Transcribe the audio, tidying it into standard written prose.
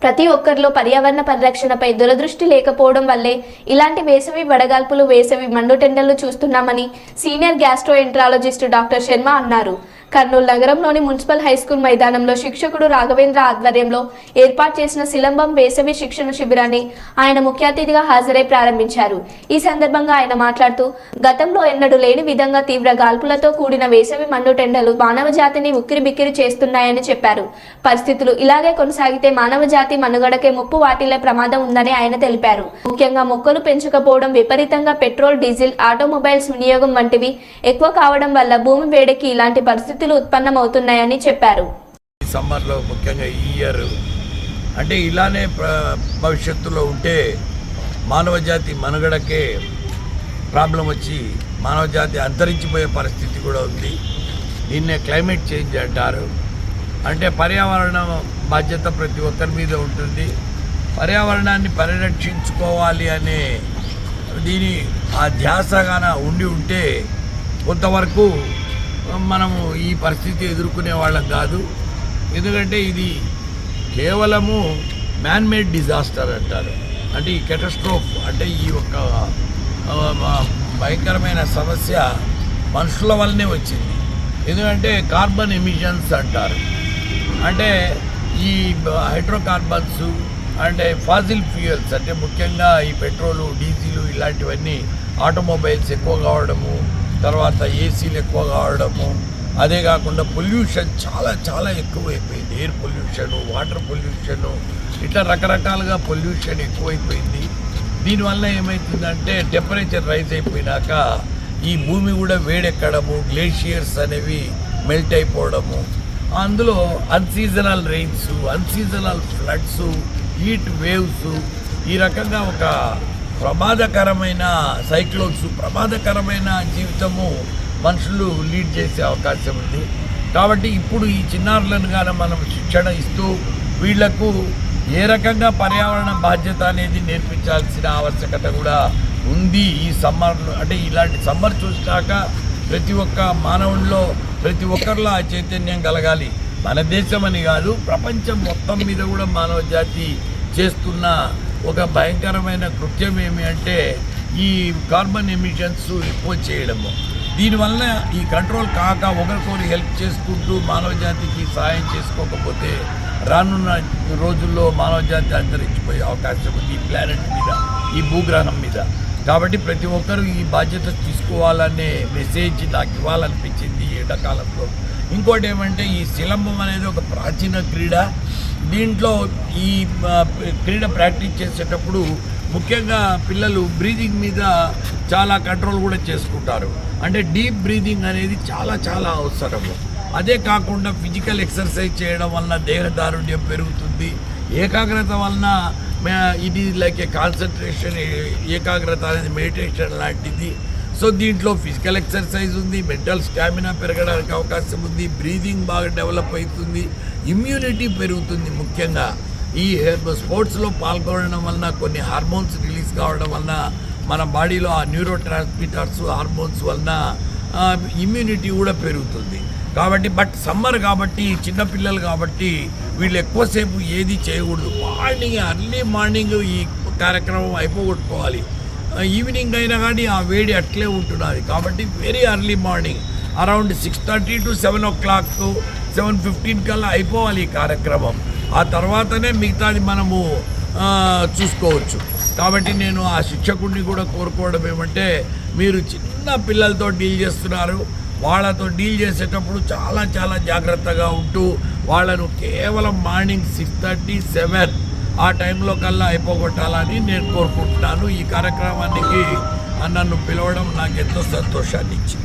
ప్రతి ఒక్కరిలో పర్యావరణ పరిరక్షణపై దురదృష్టి లేకపోవడం వల్లే ఇలాంటి వేసవి వడగాల్పులు, వేసవి మండుటెండలు చూస్తున్నామని సీనియర్ గ్యాస్ట్రోఎంట్రాలజిస్ట్ డాక్టర్ శర్మ అన్నారు. కర్నూలు నగరంలోని మున్సిపల్ హైస్కూల్ మైదానంలో శిక్షకుడు రాఘవేంద్ర ఆధ్వర్యంలో ఏర్పాటు చేసిన సిలంబం వేసవి శిక్షణ శిబిరాన్ని ఆయన ముఖ్య అతిథిగా హాజరై ప్రారంభించారు. ఈ సందర్భంగా ఆయన మాట్లాడుతూ, గతంలో ఎన్నడూ లేని విధంగా తీవ్ర గాల్పులతో కూడిన వేసవి మండుటెండలు మానవ జాతిని ఉక్కిరిబిక్కిరి చేస్తున్నాయని చెప్పారు. పరిస్థితులు ఇలాగే కొనసాగితే మానవ జాతి మనుగడకే ముప్పు వాటిల్లే ప్రమాదం ఉందని ఆయన తెలిపారు. ముఖ్యంగా మొక్కలు పెంచకపోవడం, విపరీతంగా పెట్రోల్, డీజిల్, ఆటోమొబైల్స్ వినియోగం వంటివి ఎక్కువ కావడం వల్ల భూమి వేడికి ఇలాంటి పరిస్థితులు ఉత్పన్నమవుతున్నాయని చెప్పారు. సమ్మర్లో ముఖ్యంగా ఈ ఇయర్ అంటే ఇలానే భవిష్యత్తులో ఉంటే మానవ జాతి మనుగడకే ప్రాబ్లం వచ్చి మానవ జాతి అంతరించిపోయే పరిస్థితి కూడా ఉంది. దీన్నే క్లైమేట్ చేంజ్ అంటారు. అంటే పర్యావరణ బాధ్యత ప్రతి ఒక్కరి మీద ఉంటుంది. పర్యావరణాన్ని పరిరక్షించుకోవాలి అనే దీని ఆ ధ్యాసగాన ఉంటే కొంతవరకు మనము ఈ పరిస్థితి ఎదుర్కొనే వాళ్ళం కాదు. ఎందుకంటే ఇది కేవలము మ్యాన్మేడ్ డిజాస్టర్ అంటారు. అంటే ఈ కెటాస్ట్రోఫ్ అంటే ఈ యొక్క భయంకరమైన సమస్య మనుషుల వల్లనే వచ్చింది. ఎందుకంటే కార్బన్ ఎమిషన్స్ అంటారు. అంటే ఈ హైడ్రోకార్బన్స్ అంటే ఫాసిల్ ఫ్యూయల్స్ అంటే ముఖ్యంగా ఈ పెట్రోలు, డీజిల్ ఇలాంటివన్నీ ఆటోమొబైల్స్ ఎక్కువ కావడము, తర్వాత ఏసీలు ఎక్కువ కావడము, అదే కాకుండా పొల్యూషన్ చాలా చాలా ఎక్కువైపోయింది. ఎయిర్ పొల్యూషను, వాటర్ పొల్యూషను, ఇట్లా రకరకాలుగా పొల్యూషన్ ఎక్కువైపోయింది. దీనివల్ల ఏమవుతుందంటే టెంపరేచర్ రైజ్ అయిపోయినాక ఈ భూమి కూడా వేడెక్కడము, గ్లేషియర్స్ అనేవి మెల్ట్ అయిపోవడము, అందులో unseasonal rains, unseasonal floods, heat waves, ఈ రకంగా ఒక ప్రమాదకరమైన సైక్లోన్స్, ప్రమాదకరమైన జీవితము మనుషులు లీడ్ చేసే అవకాశం ఉంది. కాబట్టి ఇప్పుడు ఈ చిన్నారులను కానీ మనం శిక్షణ ఇస్తూ వీళ్లకు ఏ రకంగా పర్యావరణ బాధ్యత అనేది నేర్పించాల్సిన ఆవశ్యకత కూడా ఉంది. ఈ సమ్మర్లో అంటే ఇలాంటి సమ్మర్ చూసినాక ప్రతి ఒక్క మానవుల్లో ప్రతి ఒక్కరిలో ఆ చైతన్యం కలగాలి. మన దేశం అని కాదు, ప్రపంచం మొత్తం మీద కూడా మానవ జాతి చేస్తున్న ఒక భయంకరమైన కృత్యం ఏమి అంటే ఈ కార్బన్ ఎమిషన్స్ ఎక్కువ చేయడము. దీనివల్ల ఈ కంట్రోల్ కాక ఒకరికొకరు హెల్ప్ చేసుకుంటూ మానవ జాతికి సహాయం చేసుకోకపోతే రానున్న రోజుల్లో మానవ జాతి అంతరించిపోయే అవకాశం ఉంది ఈ ప్లానెట్ మీద, ఈ భూగ్రహం మీద. కాబట్టి ప్రతి ఒక్కరూ ఈ బాధ్యత తీసుకోవాలనే మెసేజ్ నాకు ఇవ్వాలనిపించింది ఎండాకాలంలో. ఇంకోటి ఏమంటే ఈ సిలంబం అనేది ఒక ప్రాచీన క్రీడ. దీంట్లో ఈ క్రీడ ప్రాక్టీస్ చేసేటప్పుడు ముఖ్యంగా పిల్లలు బ్రీదింగ్ మీద చాలా కంట్రోల్ కూడా చేసుకుంటారు. అంటే డీప్ బ్రీదింగ్ అనేది చాలా చాలా అవసరము. అదే కాకుండా ఫిజికల్ ఎక్సర్సైజ్ చేయడం వలన దేహదారుణ్యం పెరుగుతుంది. ఏకాగ్రత వలన ఇది లైక్ ఏ కాన్సన్ట్రేషన్, ఏకాగ్రత అనేది మెడిటేషన్ లాంటిది. సో దీంట్లో ఫిజికల్ ఎక్సర్సైజ్ ఉంది, మెంటల్ స్టామినా పెరగడానికి అవకాశం ఉంది, బ్రీదింగ్ బాగా డెవలప్ అవుతుంది, ఇమ్యూనిటీ పెరుగుతుంది. ముఖ్యంగా ఈ స్పోర్ట్స్లో పాల్గొనడం వలన కొన్ని హార్మోన్స్ రిలీజ్ కావడం వలన మన బాడీలో ఆ న్యూరో ట్రాన్స్మిటర్స్, హార్మోన్స్ వలన ఇమ్యూనిటీ కూడా పెరుగుతుంది. కాబట్టి సమ్మర్ కాబట్టి చిన్నపిల్లలు కాబట్టి వీళ్ళు ఎక్కువసేపు ఏది చేయకూడదు. అర్లీ మార్నింగ్ ఈ కార్యక్రమం అయిపోగొట్టుకోవాలి. ఈవినింగ్ అయినా కానీ ఆ వేడి అట్లే ఉంటున్నది. కాబట్టి very early morning around 6:30 to 7 o'clock, 7:15 కల్లా అయిపోవాలి ఈ కార్యక్రమం. ఆ తర్వాతనే మిగతాది మనము చూసుకోవచ్చు. కాబట్టి నేను ఆ శిక్షకుడిని కూడా కోరుకోవడం ఏమంటే, మీరు చిన్న పిల్లలతో డీల్ చేస్తున్నారు, వాళ్ళతో డీల్ చేసేటప్పుడు చాలా చాలా జాగ్రత్తగా ఉంటూ వాళ్ళను కేవలం మార్నింగ్ 6:30, 7 ఆ టైంలో కల్లా అయిపోగొట్టాలని నేను కోరుకుంటున్నాను. ఈ కార్యక్రమానికి నన్ను పిలవడం నాకు ఎంతో సంతోషాన్ని ఇచ్చింది.